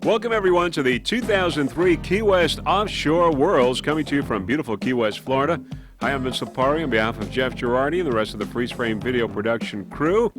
Welcome, everyone, to the 2003 Key West Offshore Worlds, coming to you from beautiful Key West, Florida. Hi, I'm Vince Lipari on behalf of Jeff Girardi and the rest of the Freeze Frame video production crew.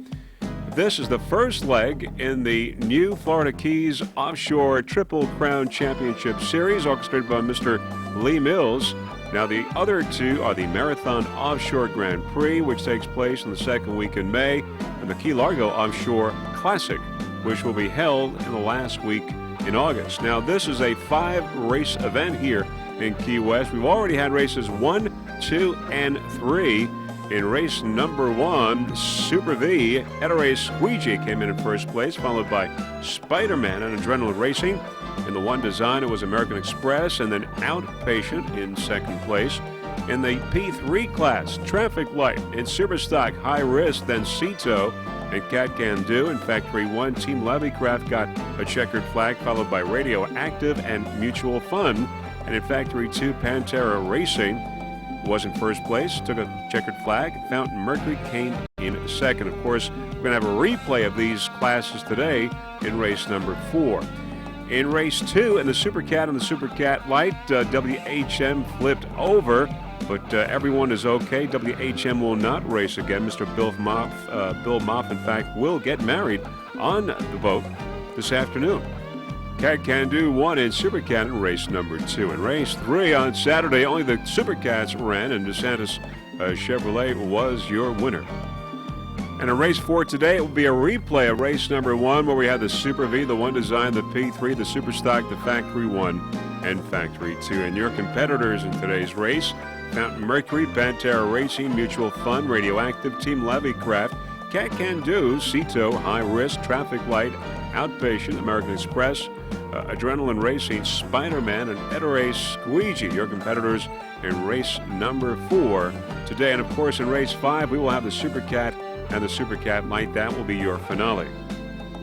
This is the first leg in the new Florida Keys Offshore Triple Crown Championship Series, orchestrated by Mr. Lee Mills. Now, the other two are the Marathon Offshore Grand Prix, which takes place in the second week in May, and the Key Largo Offshore Classic, which will be held in the last week in August. Now, this is a 5-race event here in Key West. We've already had races 1, 2, and 3. In race number 1, Super V, Ettore Squeegee came in first place, followed by Spider-Man and Adrenaline Racing. In the one design, it was American Express, and then Outpatient in second place. In the P3 class, Traffic Light in Super Stock, High Risk, then Cito and Cat Can Do. In Factory 1, Team Levycraft got a checkered flag, followed by Radioactive and Mutual Fun. And in Factory 2, Pantera Racing was in first place, took a checkered flag. Fountain Mercury came in second. Of course, we're going to have a replay of these classes today in race number 4. In race 2, in the Super Cat and the Super Cat Light, WHM flipped over, but everyone is okay. WHM will not race again. Mr. Bill Moff, in fact, will get married on the boat this afternoon. Cat Can Do won in Super Cat in race number 2. In race 3 on Saturday, only the Super Cats ran, and DeSantis Chevrolet was your winner. And in race 4 today, it will be a replay of race number 1, where we had the Super V, the one design, the P3, the Super Stock, the Factory 1, and Factory 2. And your competitors in today's race: Fountain Mercury, Pantera Racing, Mutual Fun, Radioactive, Team Levycraft, Cat Can Do, Cito, High Risk, Traffic Light, Outpatient, American Express, Adrenaline Racing, Spider-Man, and Ettore Squeegee, your competitors in race number 4 today. And of course, in race 5, we will have the Super Cat and the Super Cat Light. That will be your finale.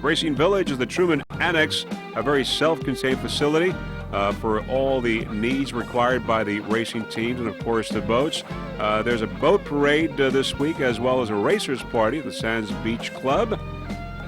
Racing Village is the Truman Annex, a very self-contained facility for all the needs required by the racing teams and, of course, the boats. There's a boat parade this week, as well as a racers party at the Sands Beach Club.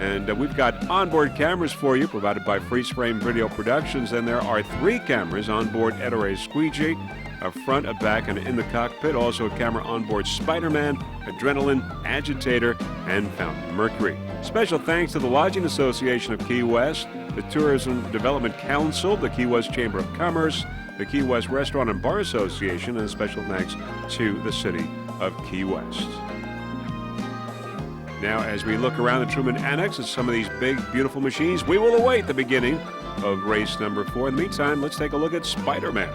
And we've got onboard cameras for you, provided by Freeze Frame Video Productions. And there are 3 cameras on board Ettore Squeegee, a front, a back, and in the cockpit. Also a camera on board Spider-Man, Adrenaline, Agitator, and Fountain Mercury. Special thanks to the Lodging Association of Key West, the Tourism Development Council, the Key West Chamber of Commerce, the Key West Restaurant and Bar Association, and a special thanks to the City of Key West. Now, as we look around the Truman Annex at some of these big, beautiful machines, we will await the beginning of race number 4. In the meantime, let's take a look at Spider-Man.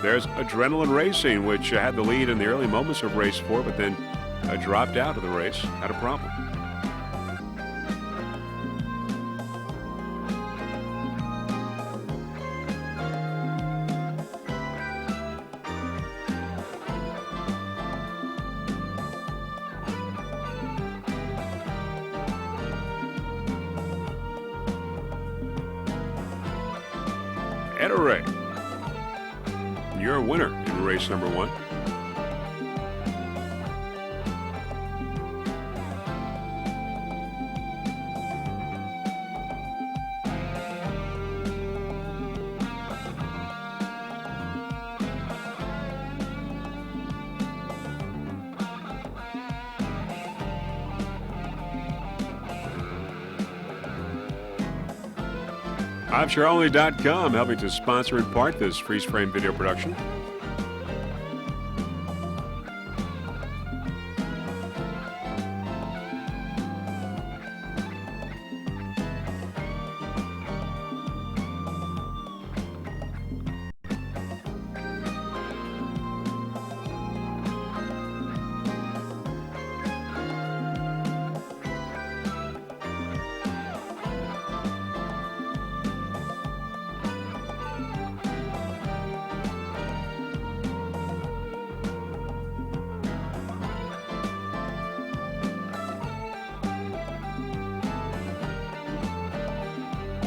There's Adrenaline Racing, which had the lead in the early moments of race 4, but then dropped out of the race, had a problem. Ettore, your winner in race number 1. OffshoreOnly.com helping to sponsor in part this Freeze Frame video production.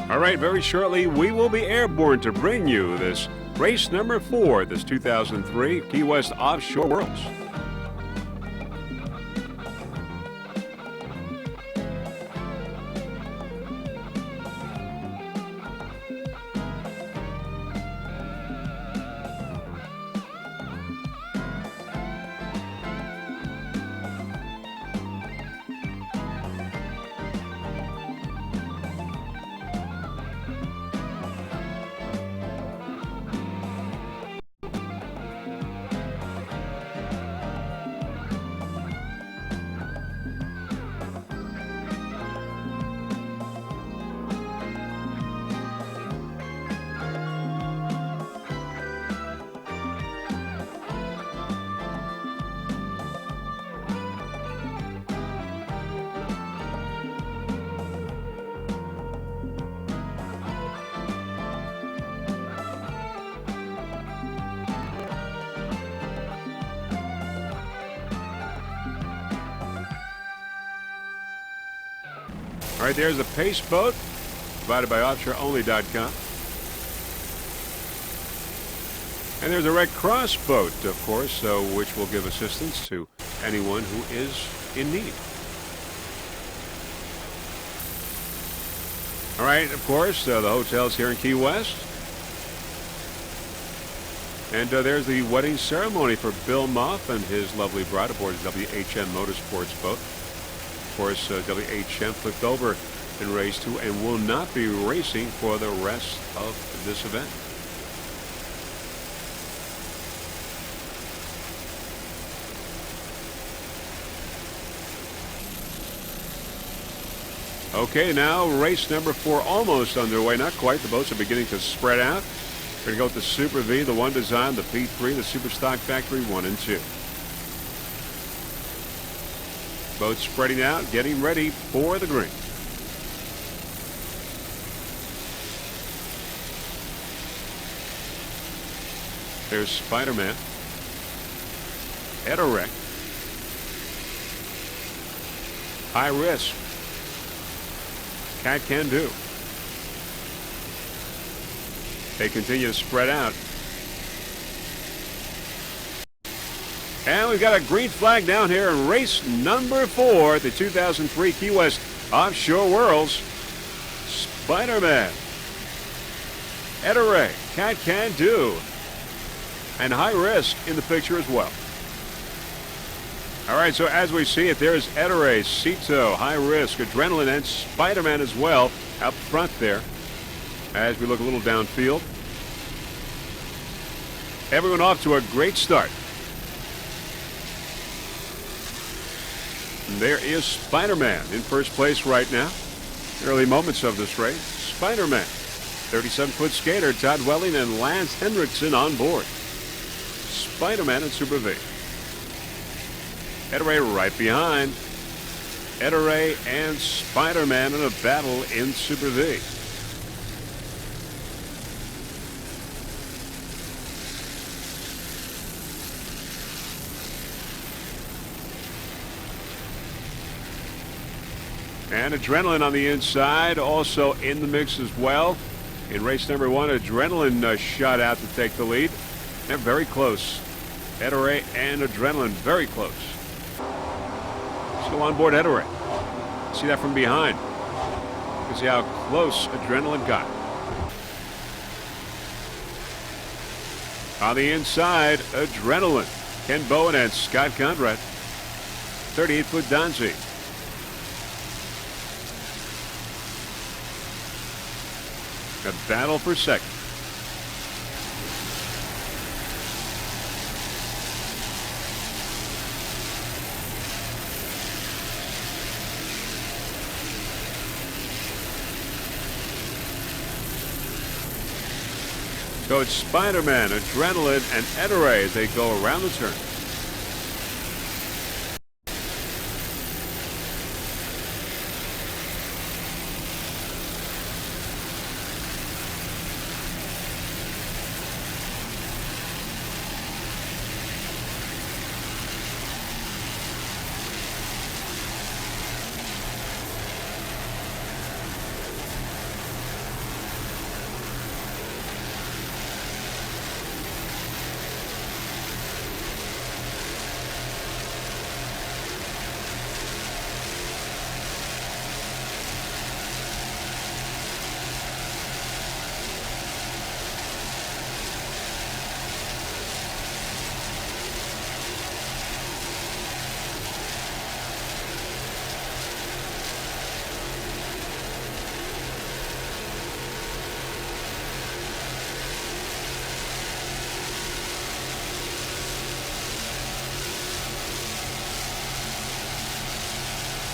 All right, very shortly we will be airborne to bring you this race number 4, this 2003 Key West Offshore Worlds. All right, there's the Pace Boat, provided by offshoreonly.com. And there's a Red Cross boat, of course, which will give assistance to anyone who is in need. All right, of course, the hotels here in Key West. And there's the wedding ceremony for Bill Moff and his lovely bride aboard the WHM Motorsports boat. Of course, WHM flipped over in race 2 and will not be racing for the rest of this event. Okay, now race number 4 almost underway. Not quite. The boats are beginning to spread out. We're going to go with the Super V, the One Design, the P3, the Super Stock Factory 1 and 2. Boats spreading out, getting ready for the green. There's Spider-Man. Edarek. High Risk. Cat Can Do. They continue to spread out. And we've got a green flag down here in race number 4, the 2003 Key West Offshore Worlds. Spider-Man, Edarek, Cat Can Do, and High Risk in the picture as well. All right, so as we see it, there's Edarek, Cito, High Risk, Adrenaline, and Spider-Man as well out front there. As we look a little downfield. Everyone off to a great start. And there is Spider-Man in first place right now. Early moments of this race. Spider-Man, 37-foot skater Todd Welling and Lance Hendrickson on board. Spider-Man and Super V. Edarek right behind. Edarek and Spider-Man in a battle in Super V. And Adrenaline on the inside, also in the mix as well. In race number 1, Adrenaline shot out to take the lead. They're very close. Edarek and Adrenaline very close. Still on board Edarek. See that from behind. You can see how close Adrenaline got. On the inside, Adrenaline. Ken Bowen and Scott Conrad. 38-foot Donzi. A battle for second. So it's Spider-Man, Adrenaline, and Edarek as they go around the turn.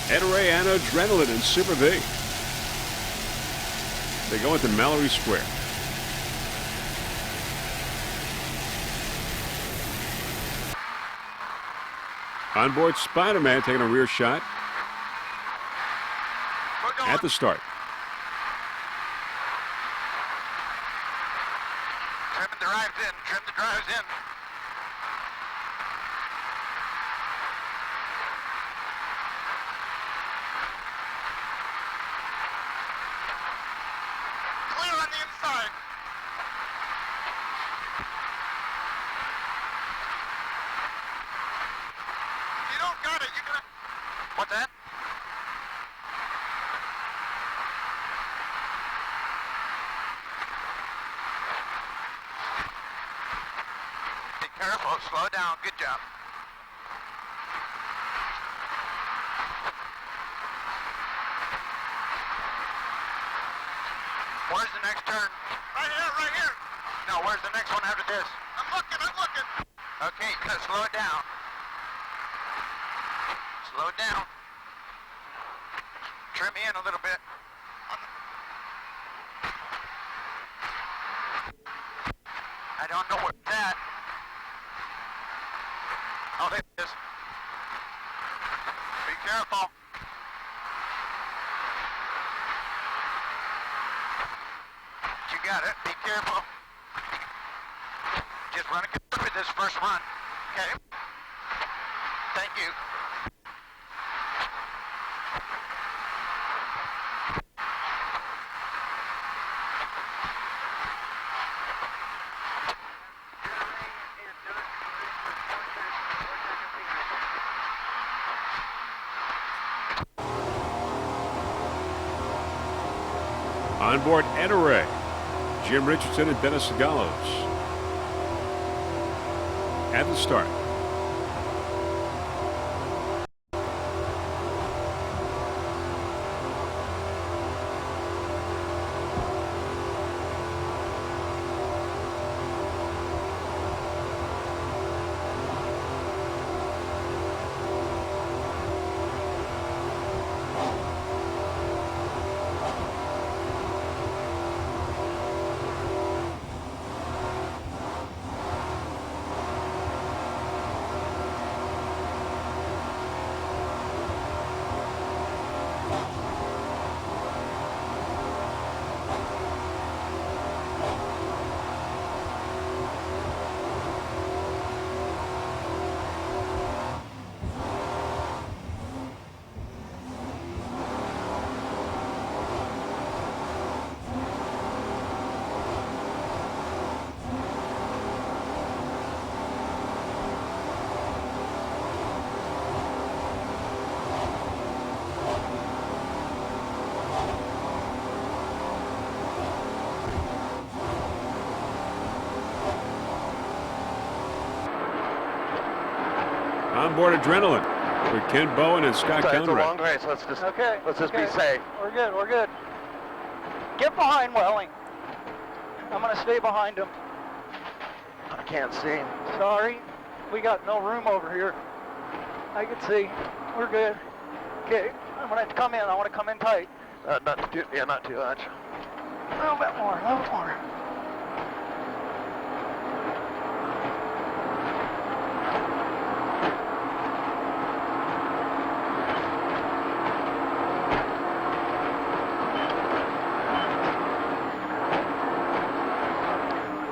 Edarek and Adrenaline in Super V. They go into Mallory Square. On board Spider-Man taking a rear shot at the start. Trim the drives in. Trim the drives in. What's that? Be careful, slow down, good job. Where's the next turn? Right here, right here. No, where's the next one after this? I'm looking. Okay, you gotta slow it down. Slow it down. Trim in a little bit. I don't know what's that. Oh, there it is. Be careful. You got it. Be careful. Just run it with this first run. Okay? Thank you. On board APBA, Jim Richardson and Dennis Segalos at the start. On board Adrenaline with Ken Bowen and Scott It's a Conrad. long race. Let's just be safe. We're good. Get behind Welling. I'm going to stay behind him. I can't see. Sorry, we got no room over here. I can see. We're good. Okay, I'm going to come in. I want to come in tight. Not too much. A little bit more.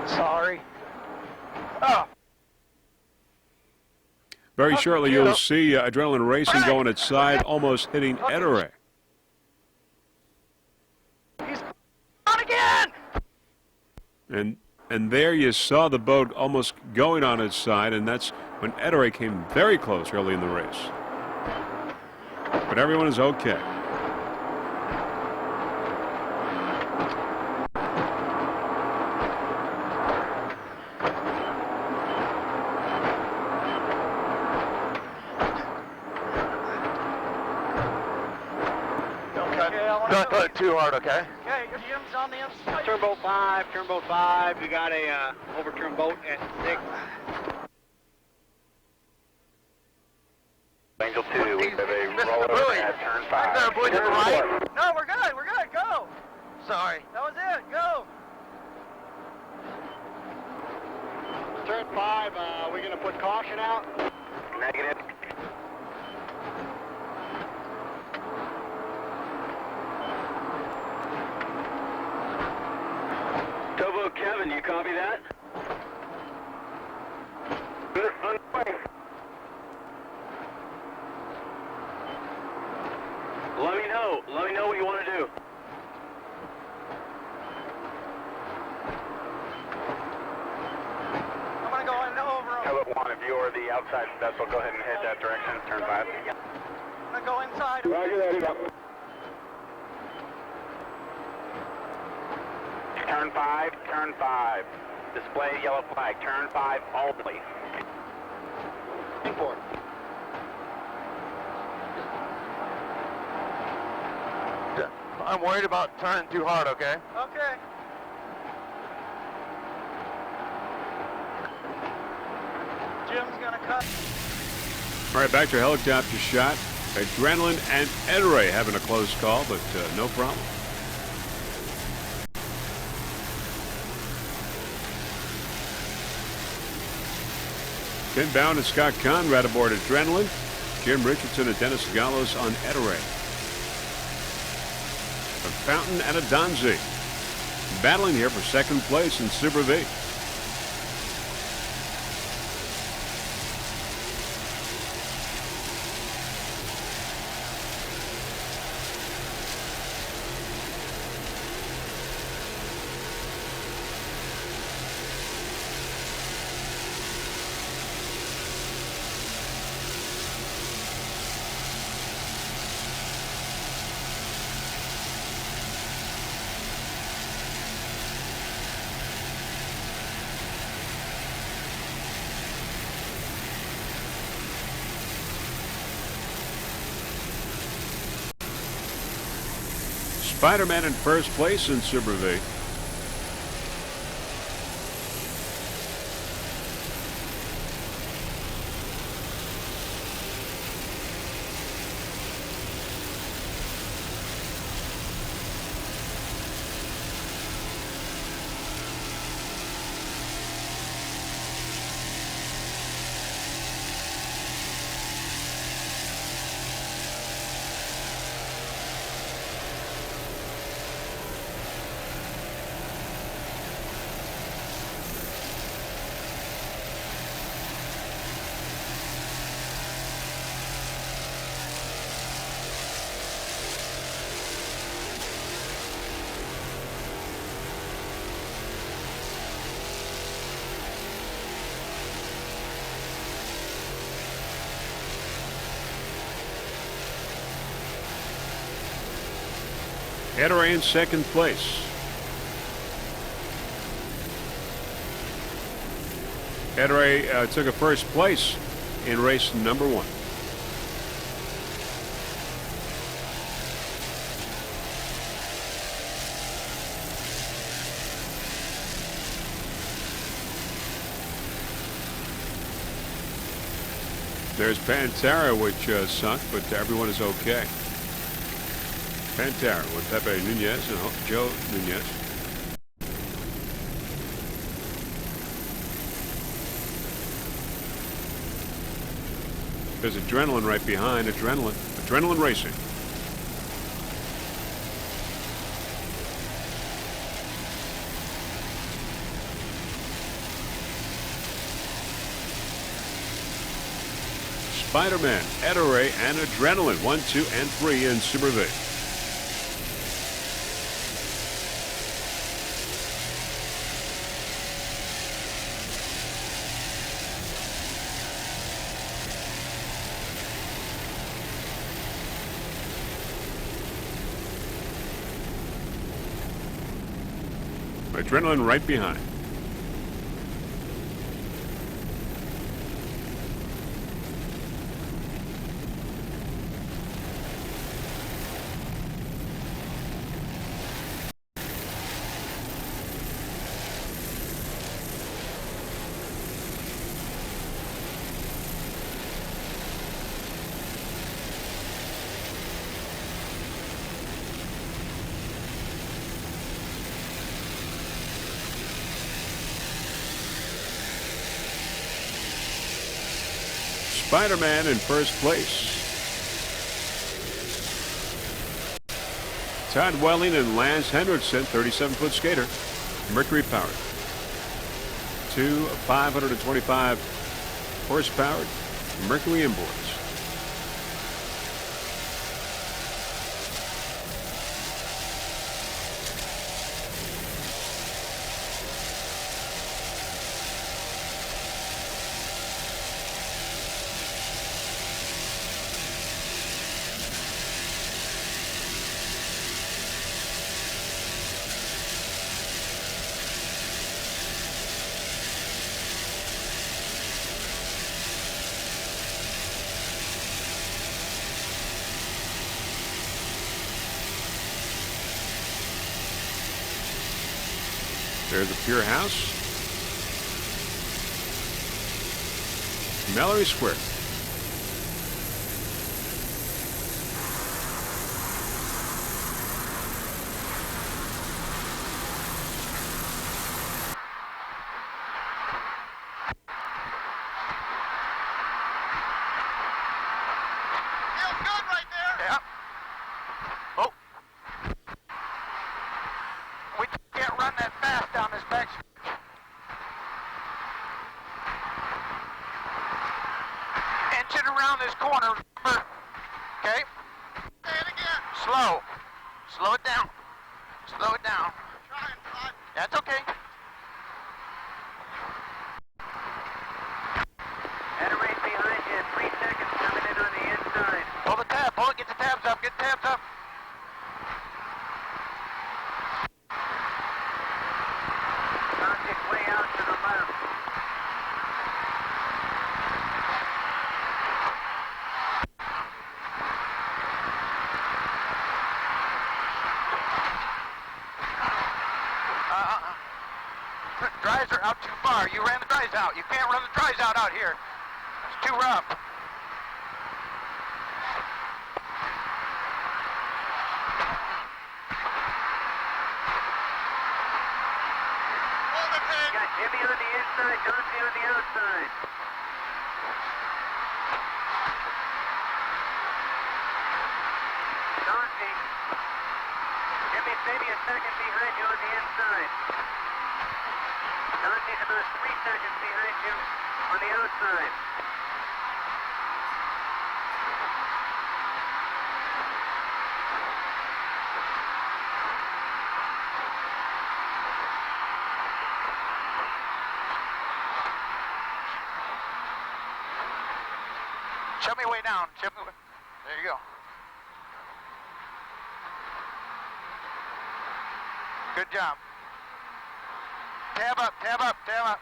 Sorry. Oh. Very shortly, you'll see Adrenaline Racing going its side, almost hitting APBA. He's on again! And there you saw the boat almost going on its side, and that's when APBA came very close early in the race. But everyone is okay. Don't go too hard, okay? Okay, Jim's on the inside. Turnboat 5. We got a overturned boat at 6. Angel 2, we have a roller at turn 5. Is there a buoy to the right? No, we're good, go. Sorry. That was it, go. Turn 5, we're going to put caution out. Negative. Towboat Kevin, you copy that? Good, underway. Let me know what you want to do. I'm gonna go in over him. Towboat 1, if you're the outside vessel, go ahead and head that direction, turn 5. I'm gonna go outside. Roger that, go. Turn 5, turn 5. Display yellow flag, turn 5 only. Import. I'm worried about turning too hard, okay? Okay. Jim's gonna cut. All right, back to helicopter shot. Adrenaline and Ed-Ray having a close call, but no problem. Ken Bound and Scott Conrad aboard Adrenaline. Jim Richardson and Dennis Gallos on Ed-Ray. A Fountain and a Donzi battling here for second place in Super V. Spider-Man in first place in Super V. Ed-Ray in second place. Ed-Ray took a first place in race number 1. There's Pantera, which sunk, but everyone is okay. Pantera with Pepe Nunez and Joe Nunez. There's Adrenaline right behind. Adrenaline Racing. Spider-Man, Ed-Ray, and Adrenaline 1, 2, and 3 in Super V. Adrenaline right behind. Spider-Man in first place. Todd Welling and Lance Hendrickson, 37-foot skater, Mercury powered. 2 525 horsepower Mercury inboards. There's the Pier House. Mallory Square. Feels good right there. Yeah. Oh. We can't run that fast down this back stretch. Inch it around this corner. Okay? Say it again. Slow. Slow it down. Slow it down. Trying, Todd. That's okay. Header rate behind you, 3 seconds coming in on the inside. Pull the tab. Pull it. Get the tabs up. Get the tabs up. Contact way out to the left. Dries are out too far. You ran the dries out. You can't run the dries out here. It's too rough. Hold it, Pig. Got Jimmy on the inside, Dante on the outside. Dante. Jimmy's maybe a second behind you on the inside. Dante's about 3 seconds behind you on the outside. Show me way down. Show me way. There you go. Good job. Tab up, tab up, tab up.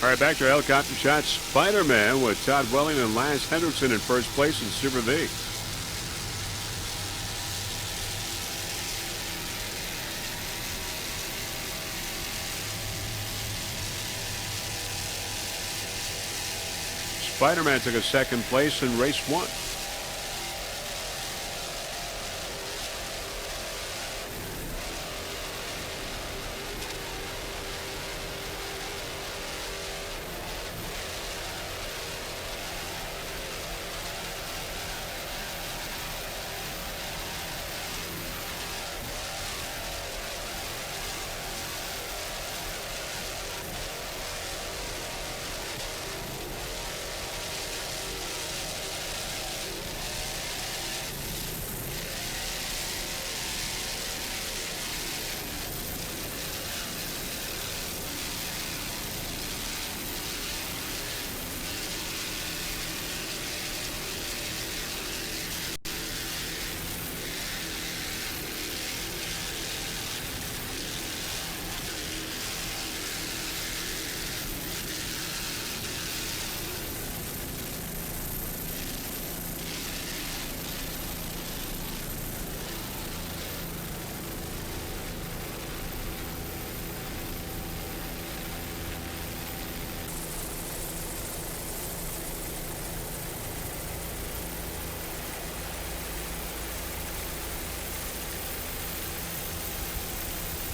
All right, back to helicopter shots. Spider-Man with Todd Welling and Lance Hendrickson in first place in Super V. Spider-Man took a second place in race 1.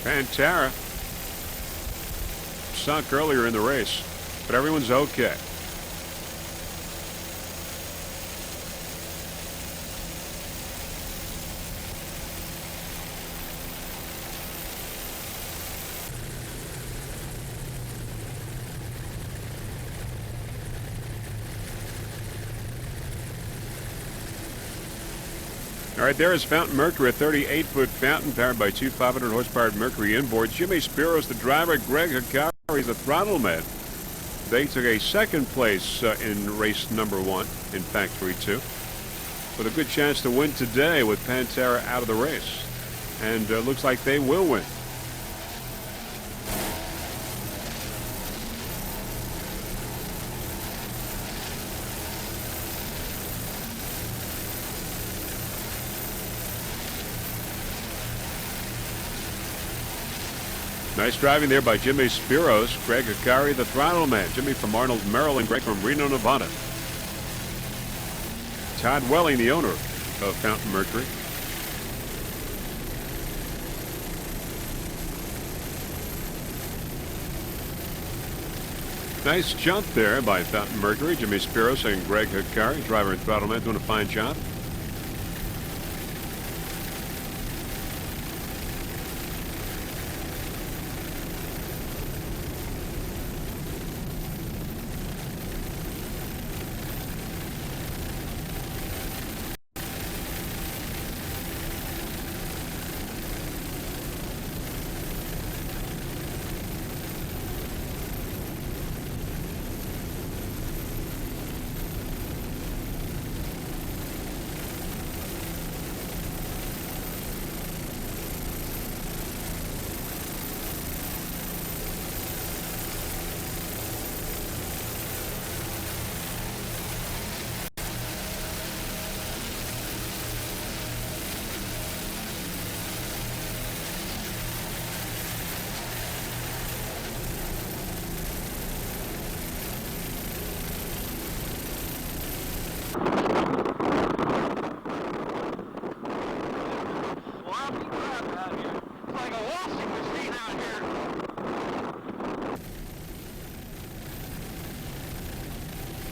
Pantera sunk earlier in the race, but everyone's okay. All right, there is Fountain Mercury, a 38-foot fountain powered by two 500-horsepower Mercury inboards. Jimmy Spiros, the driver. Greg Hikari, the throttle man. They took a second place in race number 1 in Factory 2. With a good chance to win today with Pantera out of the race. And looks like they will win. Nice driving there by Jimmy Spiros. Greg Hikari, the throttle man. Jimmy from Arnold, Maryland. Greg from Reno, Nevada. Todd Welling, the owner of Fountain Mercury. Nice jump there by Fountain Mercury. Jimmy Spiros and Greg Hikari, driver and throttle man, doing a fine job.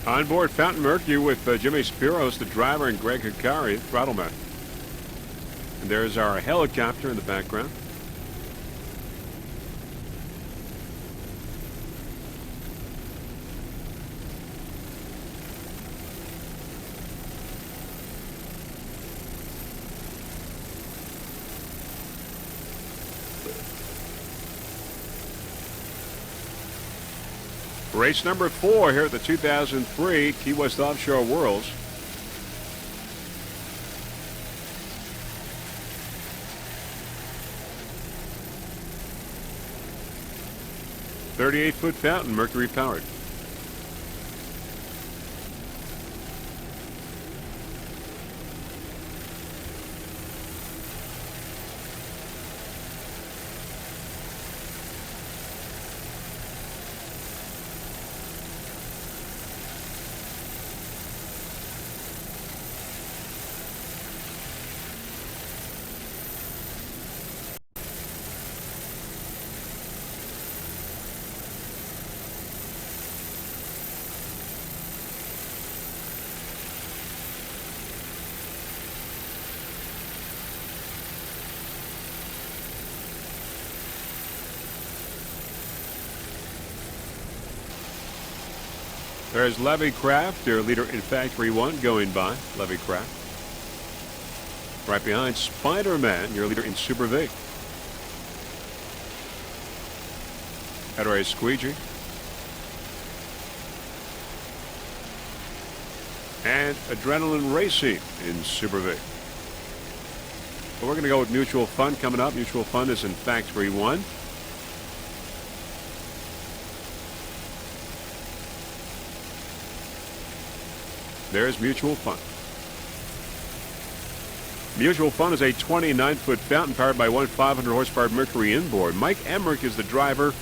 On board Fountain Mercury with Jimmy Spiros, the driver, and Greg Hikari, throttle man. And there's our helicopter in the background. Race number 4 here at the 2003 Key West Offshore Worlds. .38-foot fountain, Mercury powered. There's Levy Craft, their leader in Factory 1, going by. Levy Craft. Right behind Spider-Man, your leader in Super V. Hatteray Squeegee. And Adrenaline Racing in Super V. But we're going to go with Mutual Fun coming up. Mutual Fun is in Factory 1. There's Mutual Fun. Mutual Fun is a 29-foot fountain powered by one 500-horsepower Mercury inboard. Mike Emmerich is the driver.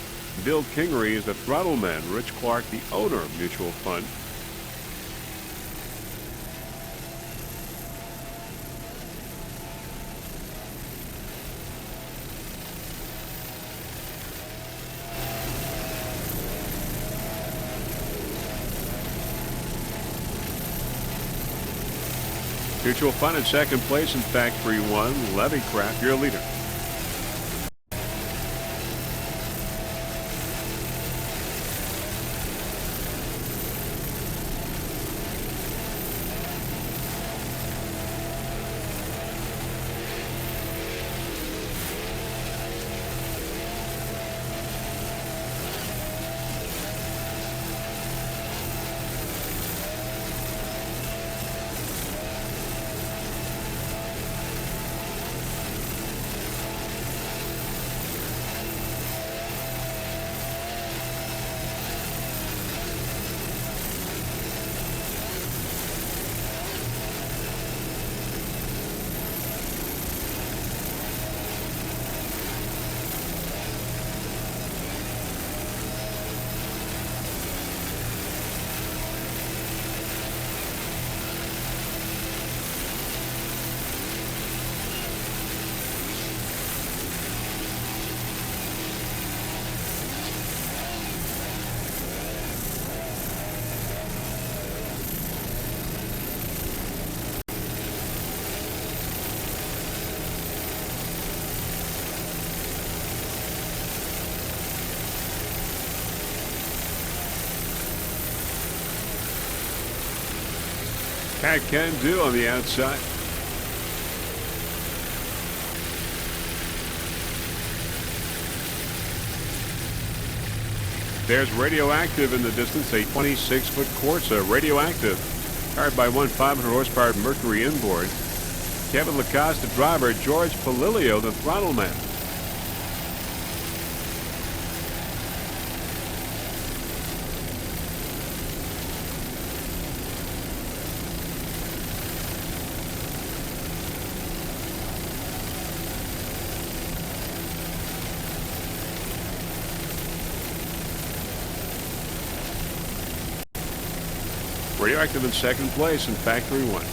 Bill Kingery is the throttle man. Rich Clark, the owner of Mutual Fun. Mutual Fun in second place in Factory 1. Levy Craft, your leader. Cat can do on the outside. There's Radioactive in the distance, a 26-foot Corsa. Radioactive, powered by one 500-horsepower Mercury inboard. Kevin Lacoste, the driver. George Palilio, the throttle man. Radioactive in second place in Factory 1.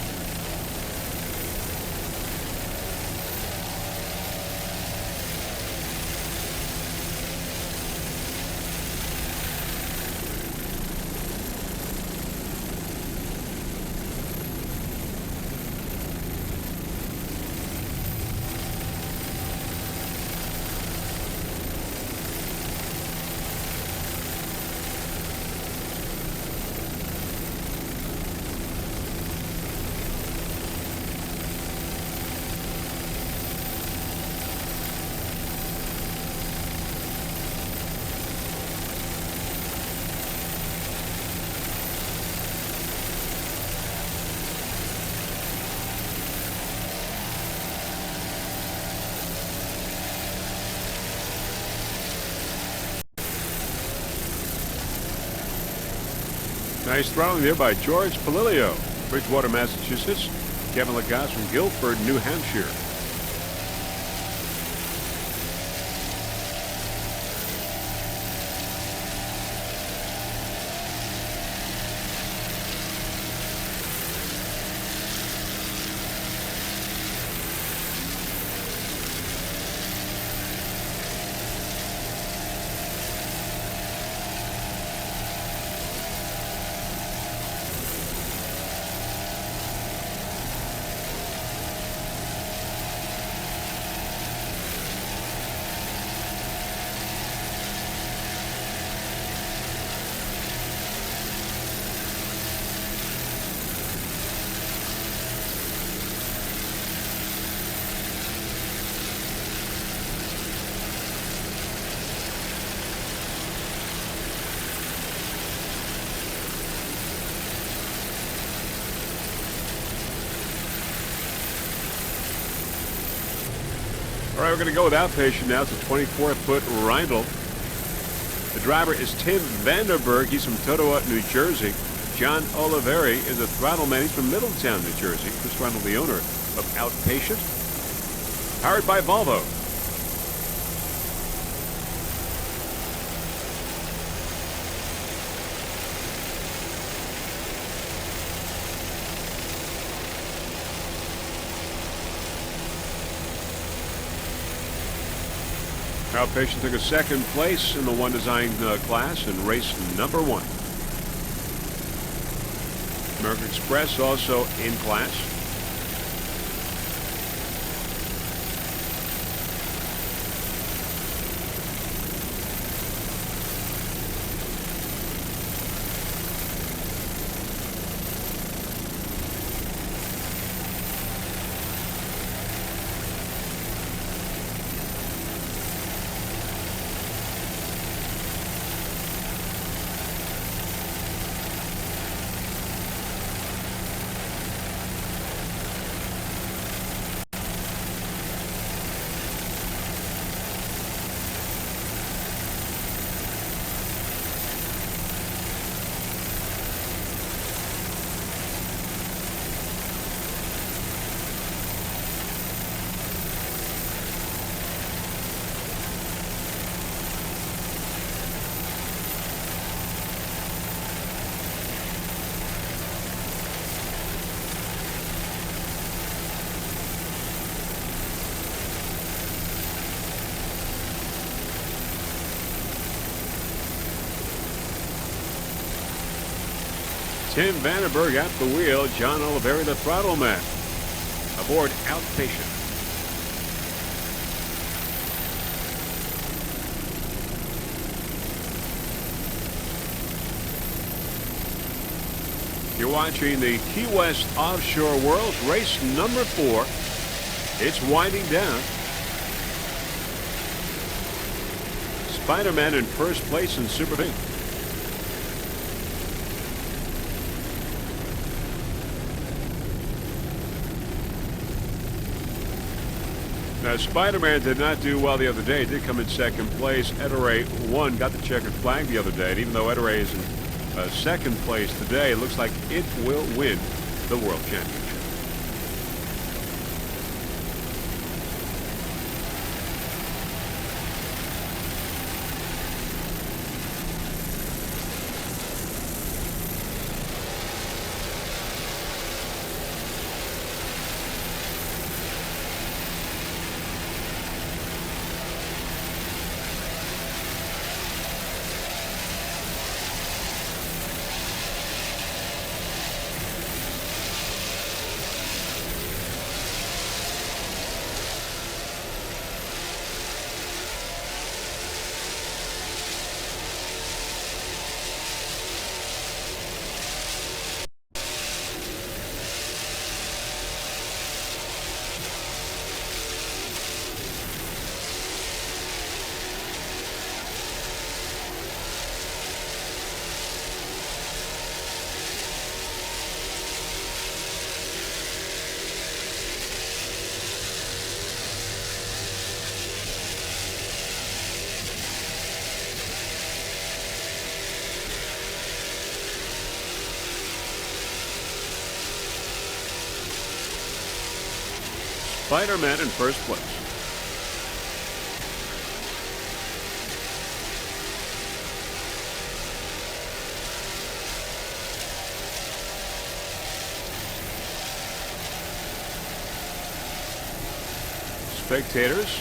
Nice throttling there by George Palilio, Bridgewater, Massachusetts. Kevin Lacoste from Guilford, New Hampshire. All right, we're going to go with Outpatient now. It's a 24-foot Rindle. The driver is Tim Vanderberg. He's from Totowa, New Jersey. John Oliveri is the throttle man. He's from Middletown, New Jersey. Chris Rindle, the owner of Outpatient. Powered by Volvo. Outpatient took a second place in the one design class in race number 1. American Express also in class. Tim Vandenberg at the wheel. John Oliveri, the throttle man. Aboard Outpatient. You're watching the Key West Offshore Worlds, race number 4. It's winding down. Spider-Man in first place in Super B. Now, Spider-Man did not do well the other day. He did come in second place. Ettore won, got the checkered flag the other day. And even though Ettore is in second place today, it looks like it will win the World Championship. Spider-Man in first place. Spectators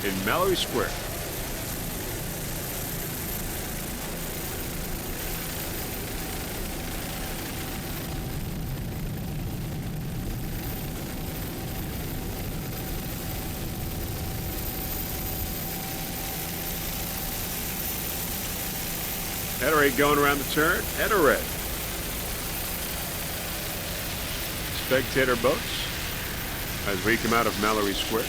in Mallory Square. Ettore going around the turn. Ettore. Spectator boats as we come out of Mallory Square.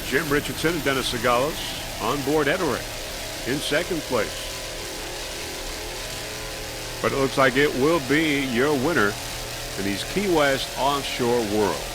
Jim Richardson and Dennis Sagalos on board Ettore in second place. But it looks like it will be your winner in these Key West Offshore Worlds.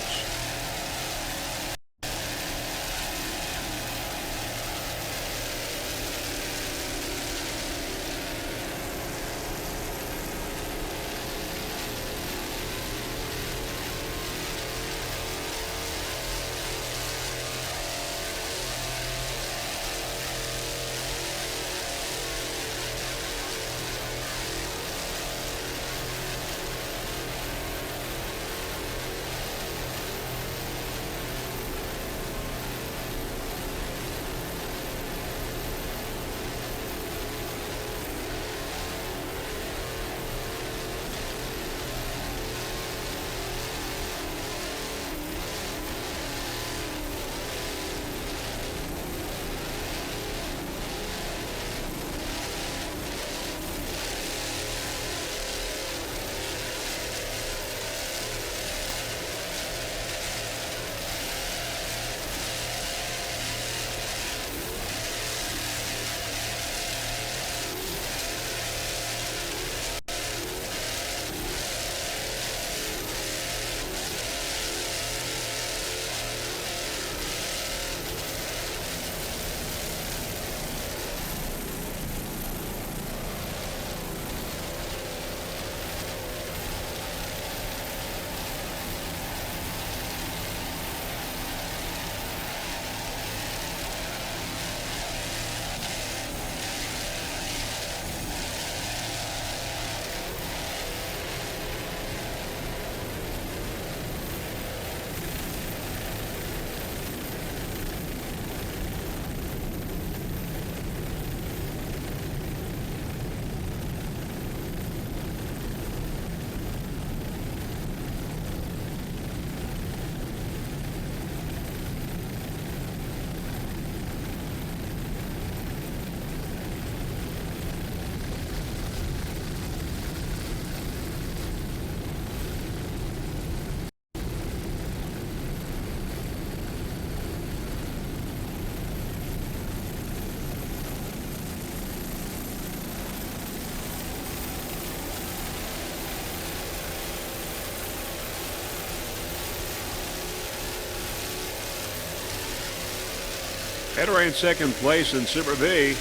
Ed-Ray in second place in Super V.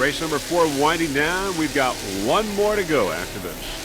Race number 4 winding down. We've got one more to go after this.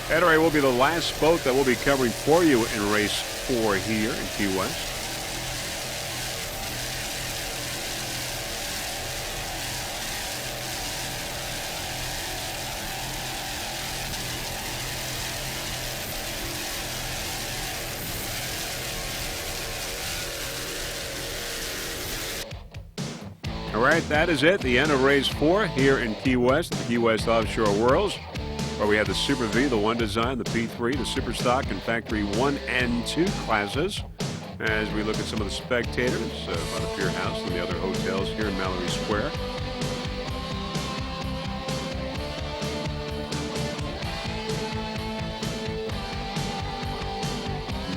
Ed-Ray will be the last boat that we'll be covering for you in race 4 here in Key West. All right, that is it. The end of race 4 here in Key West, the Key West Offshore Worlds, where we have the Super V, the 1 design, the P3, the Super Stock, and Factory 1 and 2 classes. As we look at some of the spectators by the Pier House and the other hotels here in Mallory Square.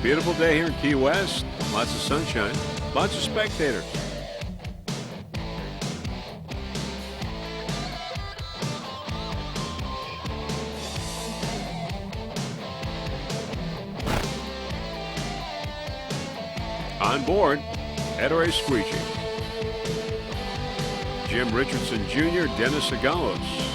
Beautiful day here in Key West. Lots of sunshine, lots of spectators. On board, Ed-Ray Squeegee, Jim Richardson Jr., Dennis Agalos,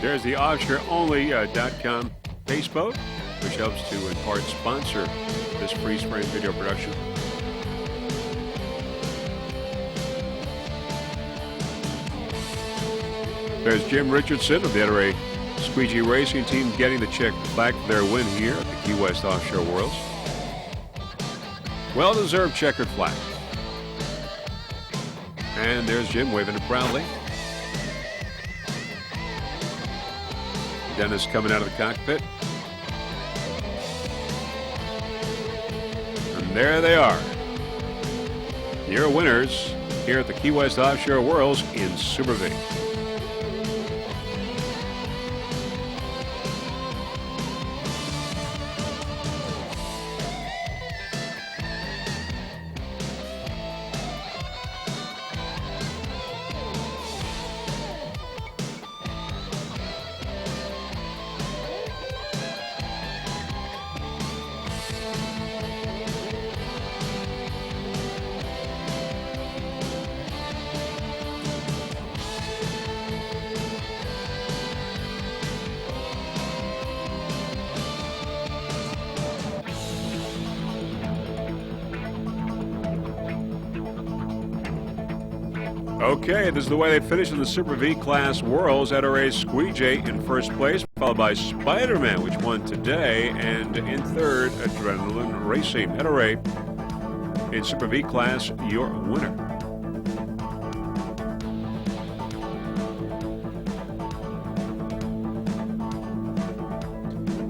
There's the offshore-only.com pace boat, which helps to in part sponsor this freeze frame video production. There's Jim Richardson of the Ed-Ray Squeegee Racing Team getting the check flag for their win here at the Key West Offshore Worlds. Well-deserved checkered flag. And there's Jim waving it proudly. Dennis coming out of the cockpit. And there they are. Your winners here at the Key West Offshore Worlds in Super V. Okay, this is the way they finished in the Super V Class Worlds. Ed-Ray Squeegee in first place, followed by Spider-Man, which won today, and in third, Adrenaline Racing. Ed-Ray in Super V Class, your winner.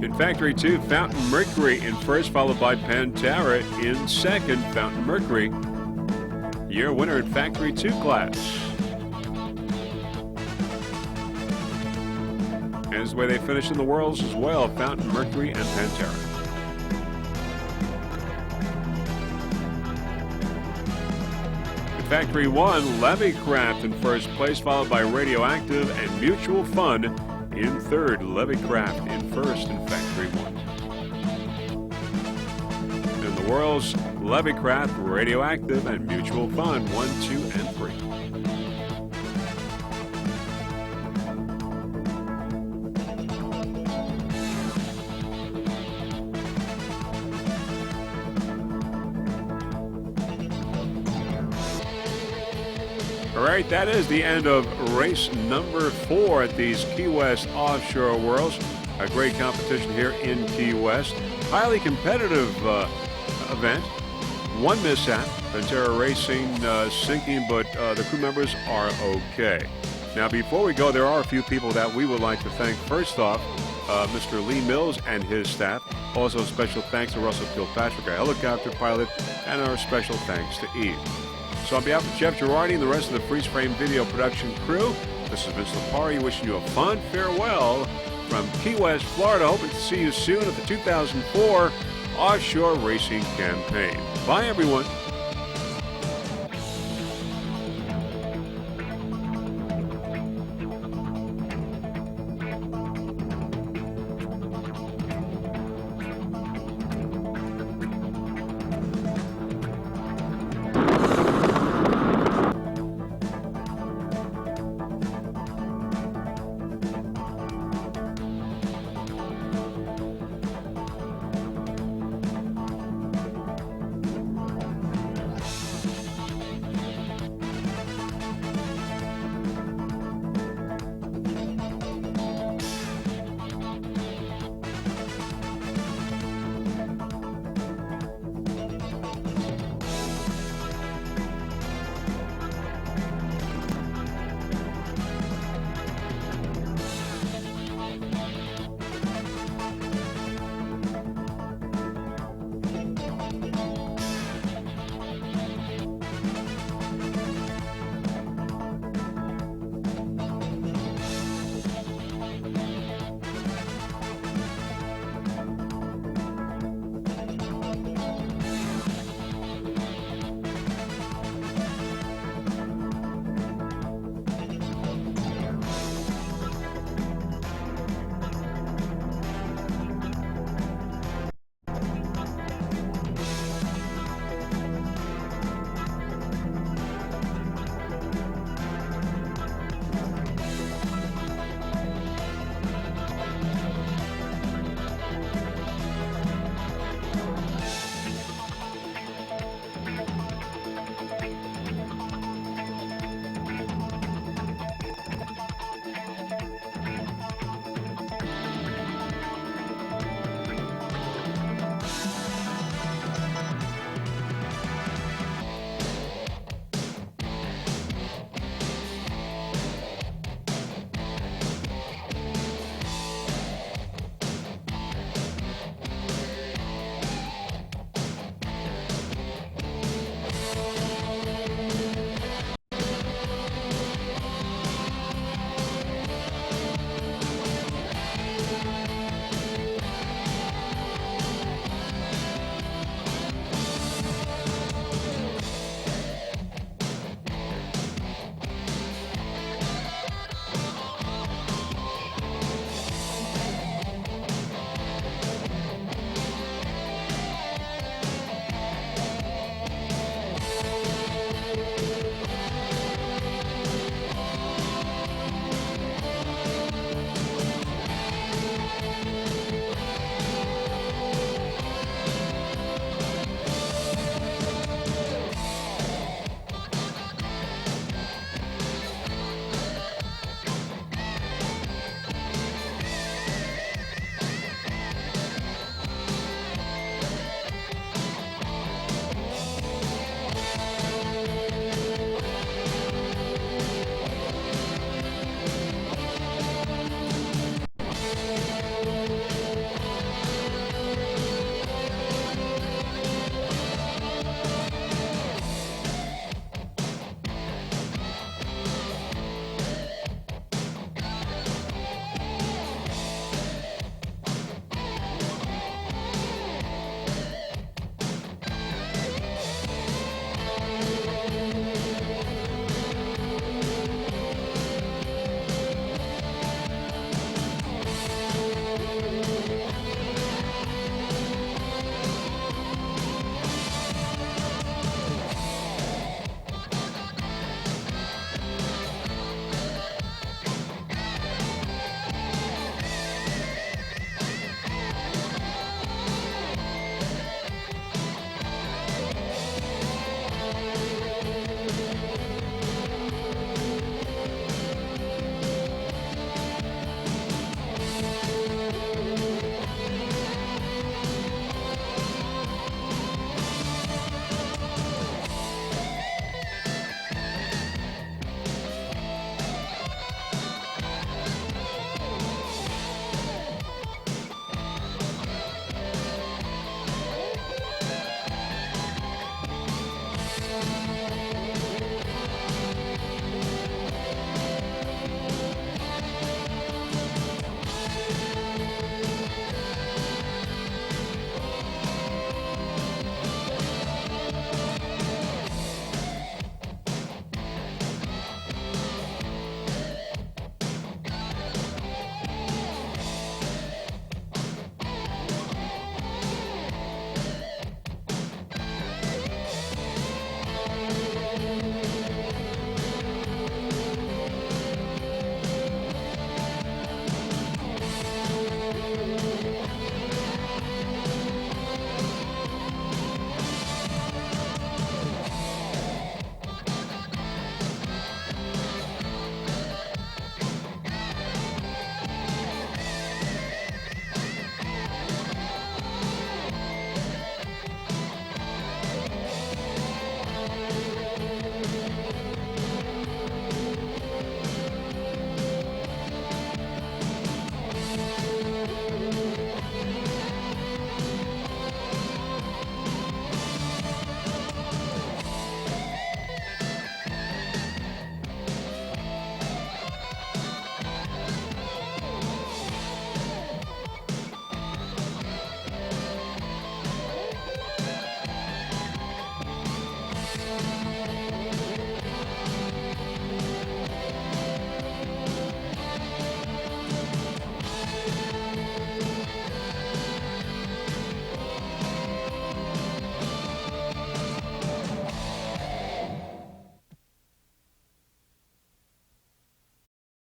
In Factory 2, Fountain Mercury in first, followed by Pantera in second. Fountain Mercury, your winner in Factory 2 class. And it's the way they finished in the Worlds as well, Fountain, Mercury, and Pantera. Factory 1, Levy Craft in first place, followed by Radioactive and Mutual Fun in third. Levy Craft in first in Factory 1. In the Worlds, Levy Craft, Radioactive, and Mutual Fun 1, 2, and 3. All right, that is the end of race number 4 at these Key West Offshore Worlds. A great competition here in Key West. Highly competitive event. One mishap, Pantera Racing sinking, but the crew members are okay. Now, before we go, there are a few people that we would like to thank. First off, Mr. Lee Mills and his staff. Also, special thanks to Russell Kilpatrick, our helicopter pilot, and our special thanks to Eve. So on behalf of Jeff Girardi and the rest of the Freeze Frame video production crew, this is Vince Lipari wishing you a fond farewell from Key West, Florida. Hoping to see you soon at the 2004 Offshore Racing Campaign. Bye, everyone.